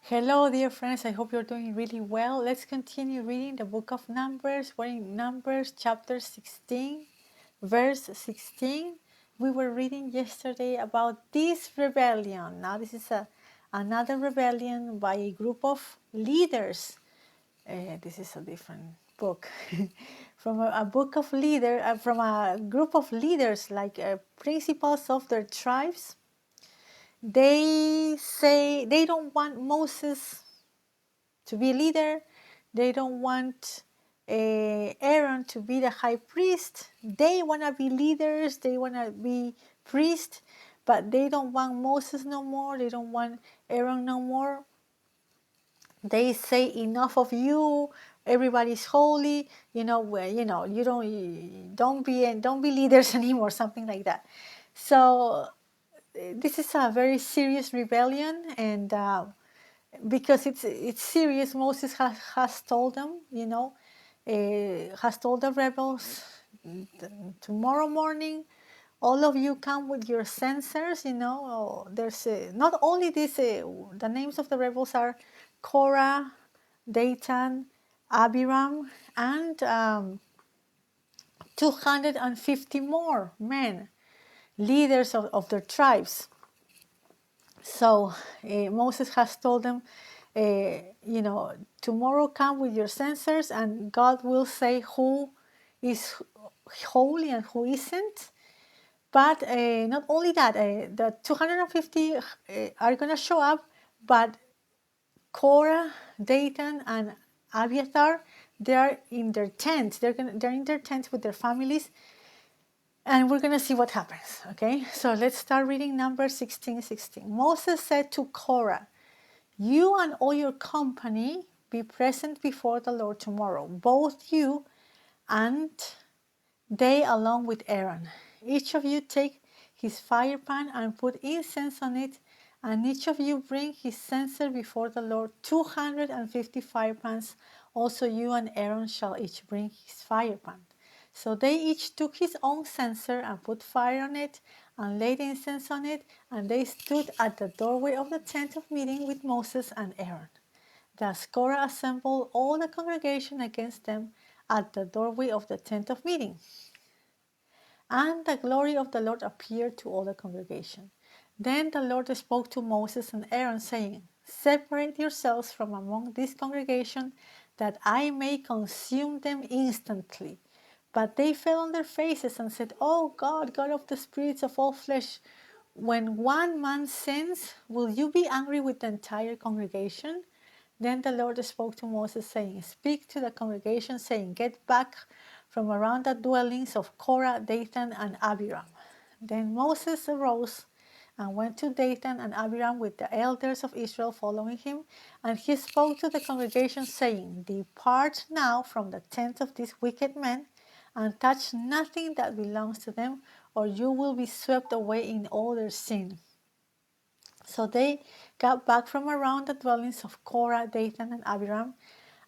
Hello, dear friends. I hope you're doing really well. Let's continue reading the book of Numbers. We're in Numbers chapter 16, verse 16. We were reading yesterday about this rebellion. Now, this is another rebellion by a group of leaders. This is a different book. From a book of leader, from a group of leaders, like principals of their tribes. They say they don't want Moses to be leader. They don't want Aaron to be the high priest. They want to be leaders. They want to be priests, but they don't want Moses no more. They don't want Aaron no more. They say enough of you. Everybody's holy. You don't be leaders anymore. Something like that. So this is a very serious rebellion, and because it's serious, Moses has told them, has told the rebels, tomorrow morning, all of you come with your censers. There's not only this. The names of the rebels are Korah, Datan, Abiram, and 250 more men, leaders of their tribes. So Moses has told them, tomorrow come with your censers, and God will say who is holy and who isn't. But not only that, the 250 are going to show up, but Korah, Datan, and Abiathar, they are in their tents. They're in their tents with their families, and we're going to see what happens. Okay, so let's start reading Numbers 16:16. Moses said to Korah, "You and all your company be present before the Lord tomorrow, both you and they along with Aaron. Each of you take his fire pan and put incense on it, and each of you bring his censer before the Lord, 250 fire pans. Also you and Aaron shall each bring his fire pan." So they each took his own censer and put fire on it and laid incense on it, and they stood at the doorway of the tent of meeting with Moses and Aaron. Thus Korah assembled all the congregation against them at the doorway of the tent of meeting. And the glory of the Lord appeared to all the congregation. Then the Lord spoke to Moses and Aaron, saying, "Separate yourselves from among this congregation, that I may consume them instantly." But they fell on their faces and said, "Oh God, God of the spirits of all flesh, when one man sins, will you be angry with the entire congregation?" Then the Lord spoke to Moses, saying, "Speak to the congregation, saying, Get back from around the dwellings of Korah, Dathan, and Abiram." Then Moses arose and went to Dathan and Abiram with the elders of Israel following him, and he spoke to the congregation, saying, "Depart now from the tent of these wicked men, and touch nothing that belongs to them, or you will be swept away in all their sin." So they got back from around the dwellings of Korah, Dathan, and Abiram.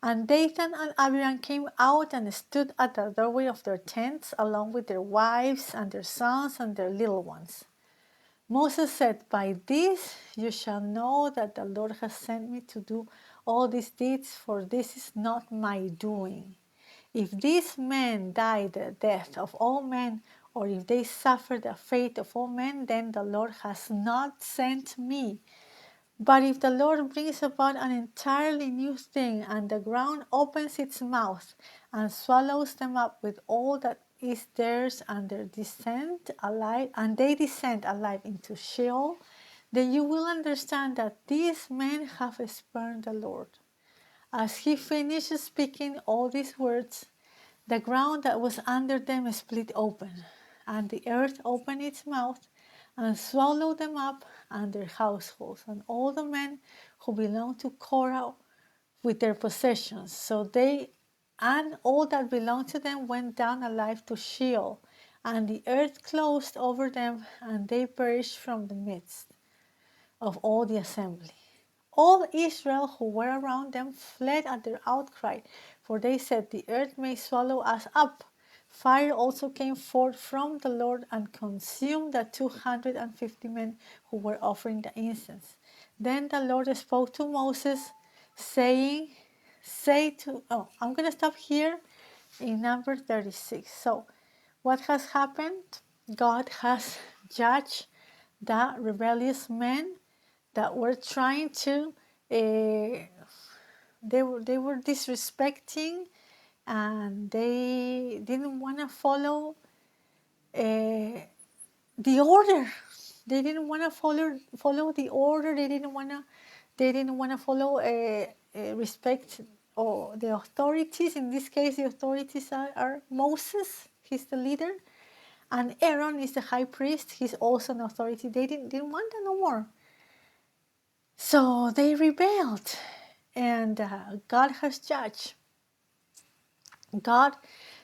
And Dathan and Abiram came out and stood at the doorway of their tents, along with their wives and their sons and their little ones. Moses said, "By this you shall know that the Lord has sent me to do all these deeds, for this is not my doing. If these men die the death of all men, or if they suffer the fate of all men, then the Lord has not sent me. But if the Lord brings about an entirely new thing, and the ground opens its mouth and swallows them up with all that is theirs, and they descend alive into Sheol, then you will understand that these men have spurned the Lord." As he finished speaking all these words, the ground that was under them split open, and the earth opened its mouth and swallowed them up and their households, and all the men who belonged to Korah with their possessions. So they and all that belonged to them went down alive to Sheol, and the earth closed over them, and they perished from the midst of all the assembly. All Israel who were around them fled at their outcry, for they said, "The earth may swallow us up." Fire also came forth from the Lord and consumed the 250 men who were offering the incense. Then the Lord spoke to Moses, saying, say to, oh, I'm going to stop here in number 36. So, what has happened? God has judged the rebellious men that were trying to, they were disrespecting, and they didn't want to follow the order. They didn't want to follow the order. They didn't want to follow respect or the authorities. In this case, the authorities are Moses. He's the leader, and Aaron is the high priest. He's also an authority. They didn't want that no more. So they rebelled, and God has judged. God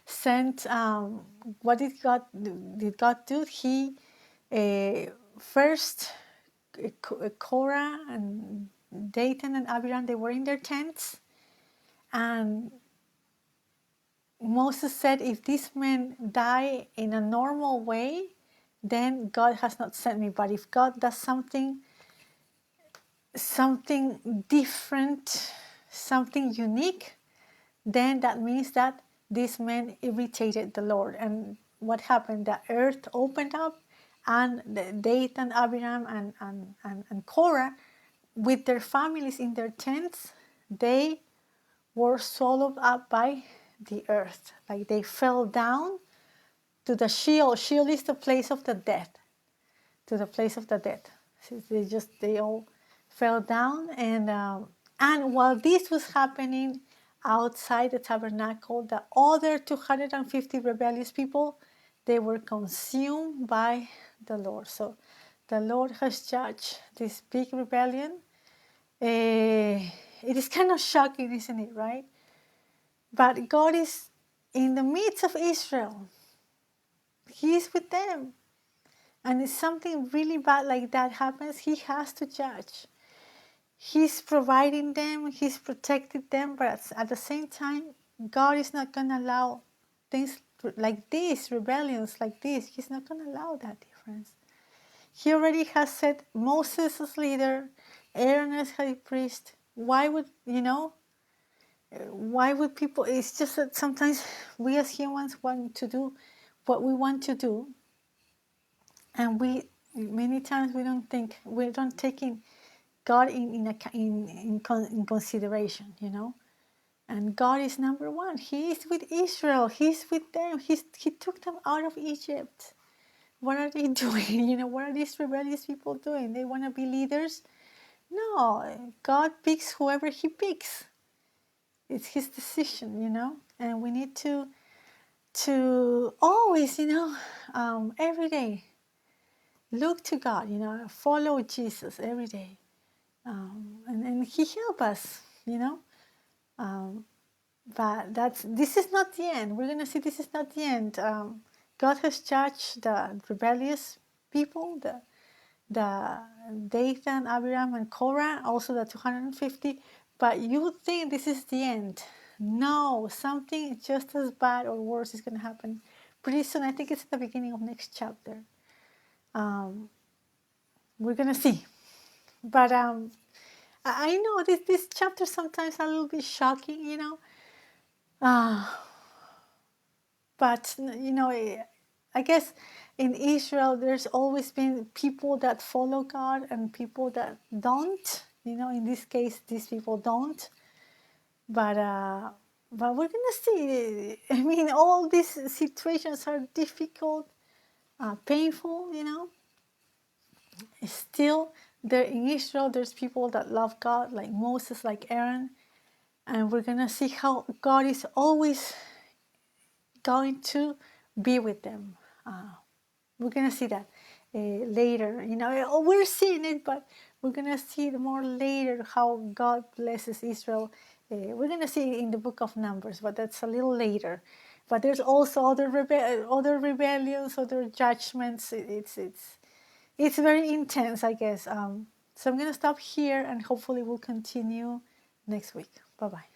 sent. What did God do? He first Korah and Dathan and Abiram, they were in their tents, and Moses said, if these men die in a normal way, then God has not sent me. But if God does something different, something unique, then that means that these men irritated the Lord. And what happened? The earth opened up, and Dathan, Abiram, and Korah, with their families in their tents, they were swallowed up by the earth. Like they fell down to the Sheol. Sheol is the place of the dead. To the place of the dead. So they all fell down, and while this was happening outside the tabernacle, the other 250 rebellious people, they were consumed by the Lord. So the Lord has judged this big rebellion. It is kind of shocking, isn't it, right? But God is in the midst of Israel. He is with them. And if something really bad like that happens, He has to judge. He's providing them, He's protecting them, but at the same time, God is not going to allow things like this, rebellions like this. He's not going to allow that difference. He already has set Moses as leader, Aaron as high priest. Why would people, it's just that sometimes we as humans want to do what we want to do, and many times we don't take in God in consideration, and God is number one. He is with Israel. He's with them. He took them out of Egypt. What are they doing? What are these rebellious people doing? They want to be leaders? No, God picks whoever He picks. It's His decision, and we need to always, every day look to God, follow Jesus every day, and He help us, but this is not the end. We're gonna see this is not the end. God has judged the rebellious people, the Dathan, Abiram, and Korah, also the 250. But you think this is the end? No, something just as bad or worse is going to happen pretty soon. I think it's at the beginning of next chapter. We're going to see. But I know this chapter sometimes a little bit shocking, but I guess in Israel there's always been people that follow God and people that don't. In this case, these people don't. But we're gonna see. I mean, all these situations are difficult, painful. Still, there in Israel, there's people that love God, like Moses, like Aaron, and we're gonna see how God is always going to be with them. We're gonna see that later. We're seeing it, but we're gonna see it more later how God blesses Israel. We're gonna see it in the book of Numbers, but that's a little later. But there's also other rebellions, other judgments. It's very intense, I guess. So I'm gonna stop here, and hopefully we'll continue next week. Bye bye.